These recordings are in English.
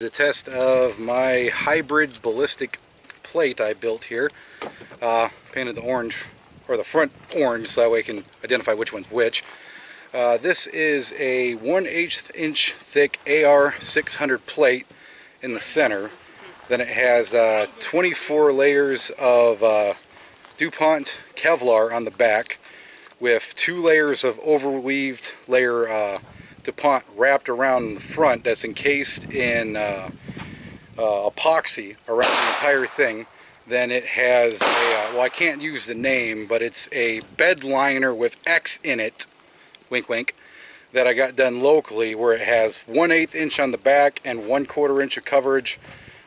The test of my hybrid ballistic plate I built here. Painted the orange, or the front orange, so that way I can identify which one's which. This is a 1/8 inch thick AR 600 plate in the center. Then it has 24 layers of DuPont Kevlar on the back, with 2 layers of overweaved layer DuPont wrapped around the front that's encased in epoxy around the entire thing. Then it has a, well, I can't use the name, but it's a bed liner with X in it, wink wink, that I got done locally, where it has 1/8 inch on the back and 1/4 inch of coverage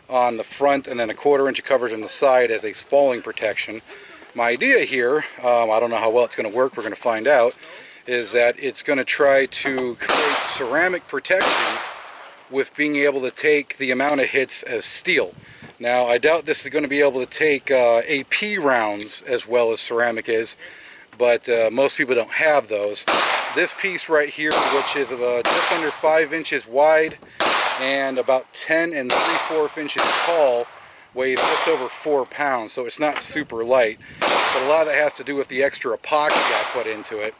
on the front, and then 1/4 inch of coverage on the side as a falling protection. My idea here, I don't know how well it's going to work, we're going to find out, is that it's going to try to create ceramic protection with being able to take the amount of hits as steel. Now, I doubt this is going to be able to take AP rounds as well as ceramic is, but most people don't have those. This piece right here, which is just under 5 inches wide and about 10 3/4 inches tall, weighs just over 4 pounds, so it's not super light. But a lot of that has to do with the extra epoxy I put into it.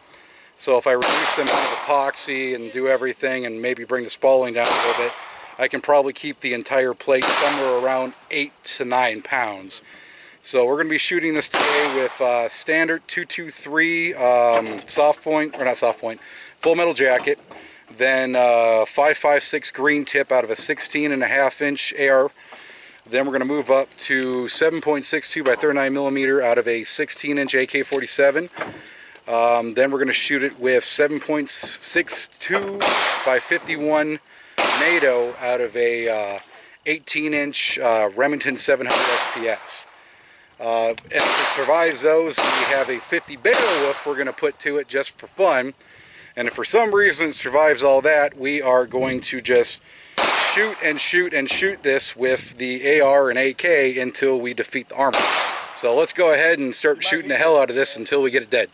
So if I reduce the amount of epoxy and do everything and maybe bring the spalling down a little bit, I can probably keep the entire plate somewhere around 8 to 9 pounds. So we're going to be shooting this today with standard 223 soft point, or not soft point, full metal jacket, then 5.56 green tip out of a 16.5 inch AR. Then we're going to move up to 7.62 by 39 millimeter out of a 16 inch AK-47. Then we're going to shoot it with 7.62 by 51 NATO out of a 18 inch Remington 700 SPS. And if it survives those, we have a 50 barrel woof we're going to put to it just for fun. And if for some reason it survives all that, we are going to just shoot and shoot and shoot this with the AR and AK until we defeat the armor. So let's go ahead and start shooting the hell out of this until we get it dead.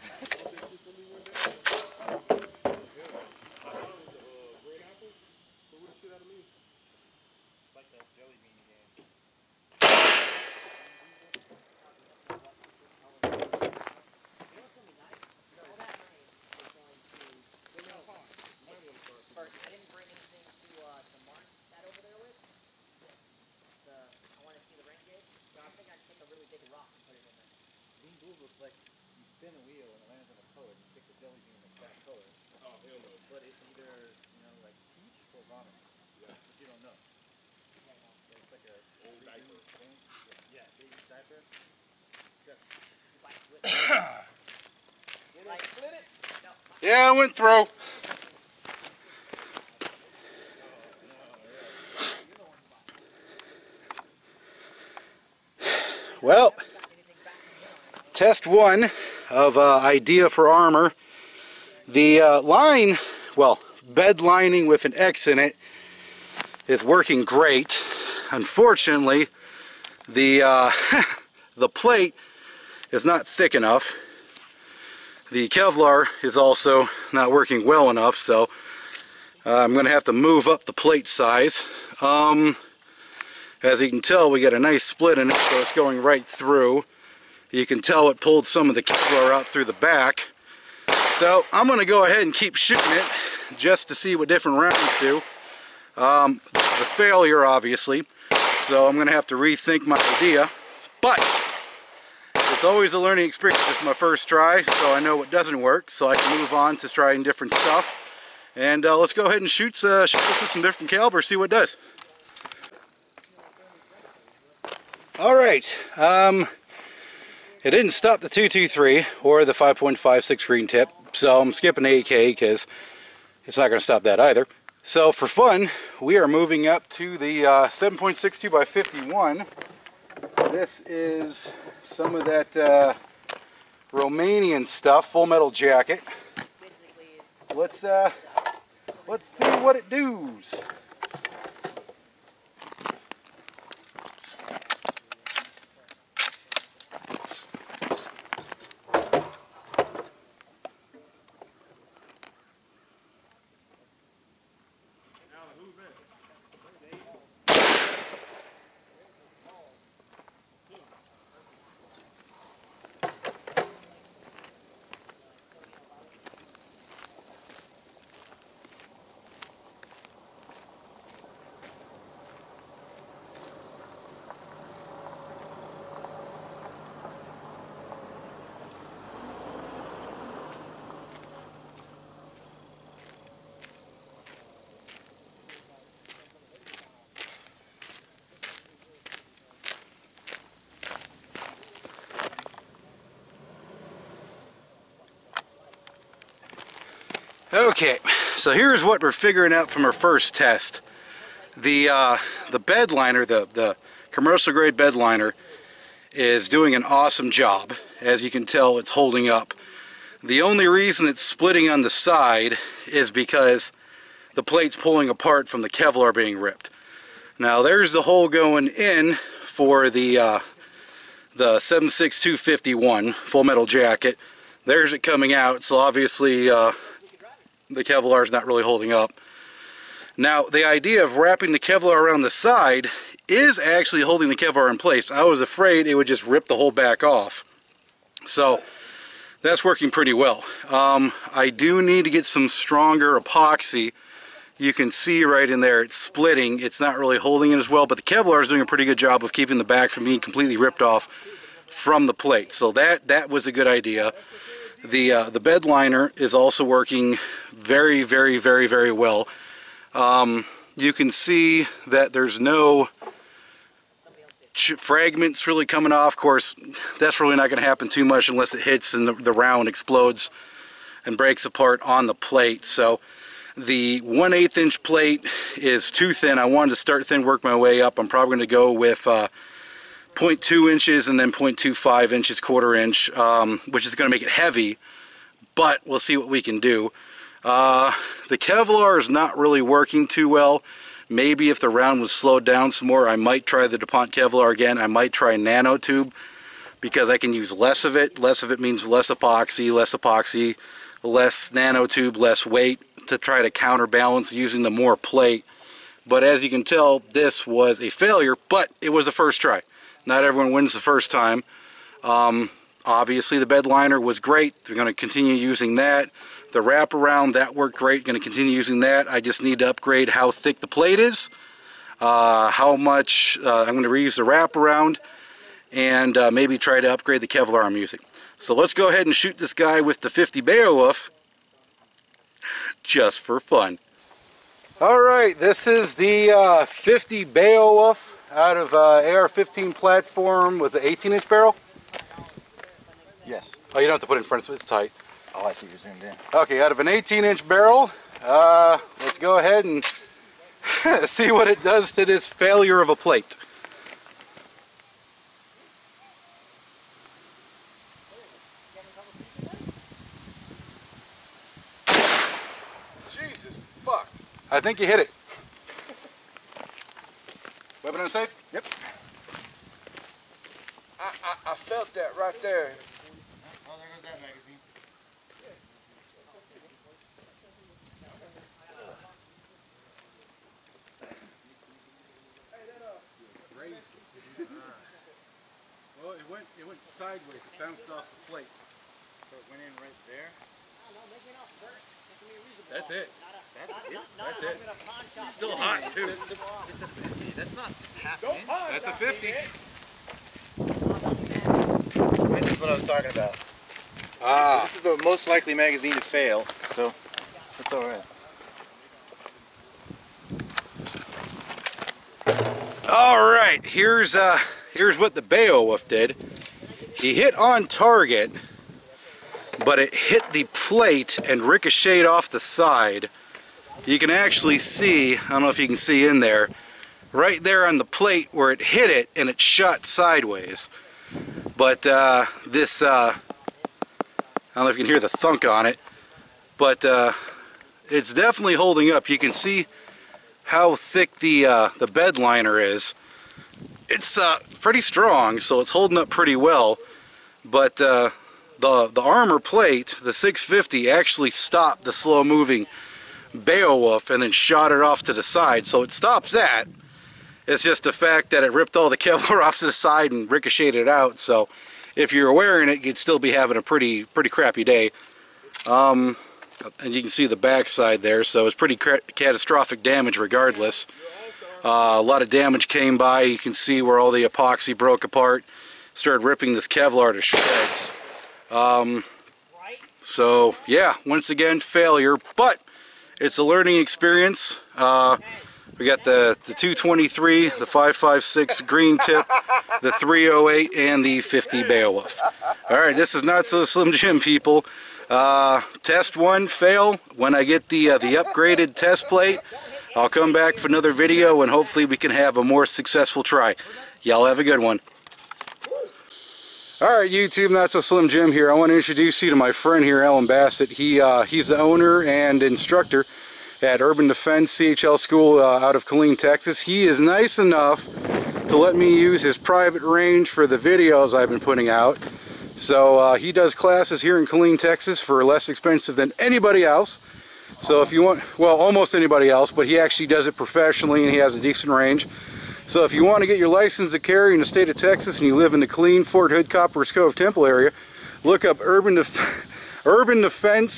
Looks like you spin a wheel and it lands on a color. You pick the jelly bean that's that color. Oh, hell no. But it's either, you know, like peach or vomit. Yeah. But you don't know. Yeah, no. It's like a old diaper thing. Yeah, baby diaper. Did I split it? No. Yeah, I went through. Well, test one of idea for armor. The line, well, bed lining with an X in it is working great. Unfortunately, the the plate is not thick enough. The Kevlar is also not working well enough, so I'm going to have to move up the plate size. As you can tell, we got a nice split in it, so it's going right through. You can tell it pulled some of the Kevlar out through the back. So I'm going to go ahead and keep shooting it just to see what different rounds do. This is a failure, obviously, so I'm going to have to rethink my idea. But it's always a learning experience. This is my first try, so I know what doesn't work, so I can move on to trying different stuff. And let's go ahead and shoot this with some different calibers, see what it does. Alright, it didn't stop the 223 or the 5.56 green tip, so I'm skipping AK because it's not going to stop that either. So for fun, we are moving up to the 7.62 by 51. This is some of that Romanian stuff, full metal jacket. Let's see what it does. Okay, so here's what we're figuring out from our first test. The bed liner, the commercial grade bed liner, is doing an awesome job. As you can tell, it's holding up. The only reason it's splitting on the side is because the plate's pulling apart from the Kevlar being ripped. Now there's the hole going in for the 76251 full metal jacket. There's it coming out, so obviously the Kevlar is not really holding up. Now the idea of wrapping the Kevlar around the side is actually holding the Kevlar in place. I was afraid it would just rip the whole back off. So that's working pretty well. I do need to get some stronger epoxy. You can see right in there it's splitting. It's not really holding it as well, but the Kevlar is doing a pretty good job of keeping the back from being completely ripped off from the plate. So that was a good idea. The bed liner is also working very, very, very, very well. You can see that there's no fragments really coming off. Of course, that's really not going to happen too much unless it hits and the round explodes and breaks apart on the plate. So the 1/8 inch plate is too thin. I wanted to start thin, work my way up. I'm probably going to go with 0.2 inches and then 0.25 inches, quarter inch, which is going to make it heavy, but we'll see what we can do. The Kevlar is not really working too well. Maybe if the round was slowed down some more, I might try the DuPont Kevlar again. I might try nanotube because I can use less of it. Less of it means less epoxy, less nanotube, less weight to try to counterbalance using the more plate. But as you can tell, this was a failure, but it was the first try. Not everyone wins the first time. Obviously the bed liner was great. They're going to continue using that. The wraparound, that worked great. Going to continue using that. I just need to upgrade how thick the plate is, how much I'm going to reuse the wraparound, and maybe try to upgrade the Kevlar I'm using. So let's go ahead and shoot this guy with the 50 Beowulf just for fun. Alright, this is the 50 Beowulf out of AR-15 platform with an 18-inch barrel? Yes. Oh, you don't have to put it in front, so it's tight. Oh, I see you're zoomed in. Okay, out of an 18-inch barrel, let's go ahead and see what it does to this failure of a plate. Jesus, fuck. I think you hit it. Weapon unsafe? Yep. I felt that right there. Oh, there goes that magazine. Well, it went sideways. It bounced off the plate. So it went in right there? That's it. That's it? That's it. It's still hot, too. It's a 50. That's not half in. That's a 50. This is what I was talking about. Ah. This is the most likely magazine to fail, so it's alright. Alright, here's what the Beowulf did. He hit on target, but it hit the plate and ricocheted off the side. You can actually see, I don't know if you can see in there, right there on the plate where it hit it and it shot sideways. But this, I don't know if you can hear the thunk on it, but it's definitely holding up. You can see how thick the bed liner is. It's pretty strong, so it's holding up pretty well. But the armor plate, the 650, actually stopped the slow-moving Beowulf and then shot it off to the side. So it stops that. It's just the fact that it ripped all the Kevlar off to the side and ricocheted it out. So if you're wearing it, you'd still be having a pretty crappy day. And you can see the backside there, so it's pretty catastrophic damage regardless. A lot of damage came by. You can see where all the epoxy broke apart, started ripping this Kevlar to shreds. So yeah, once again, failure, but it's a learning experience. We got the 223, the 556 green tip, the 308, and the 50 Beowulf. Alright, this is Not So Slim Jim, people. Test 1 fail. When I get the upgraded test plate, I'll come back for another video and hopefully we can have a more successful try. Y'all have a good one. Alright YouTube, Not So Slim Jim here. I want to introduce you to my friend here, Alan Bassett. He's the owner and instructor at Urban Defense CHL School out of Killeen, Texas. He is nice enough to let me use his private range for the videos I've been putting out. So he does classes here in Killeen, Texas for less expensive than anybody else. So if you want, well, almost anybody else, but he actually does it professionally and he has a decent range. So if you want to get your license to carry in the state of Texas and you live in the Killeen, Fort Hood, Copperas Cove, Temple area, look up Urban Defense.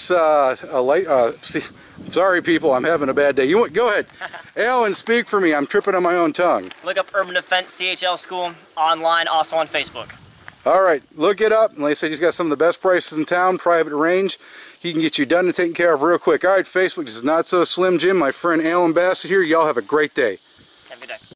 Sorry people, I'm having a bad day. Go ahead. Alan, speak for me. I'm tripping on my own tongue. Look up Urban Defense CHL School online, also on Facebook. All right, look it up. And like I said, he's got some of the best prices in town, private range. He can get you done and taken care of real quick. All right, Facebook, this is Not So Slim Jim. My friend Alan Bassett here. Y'all have a great day. Have a good day.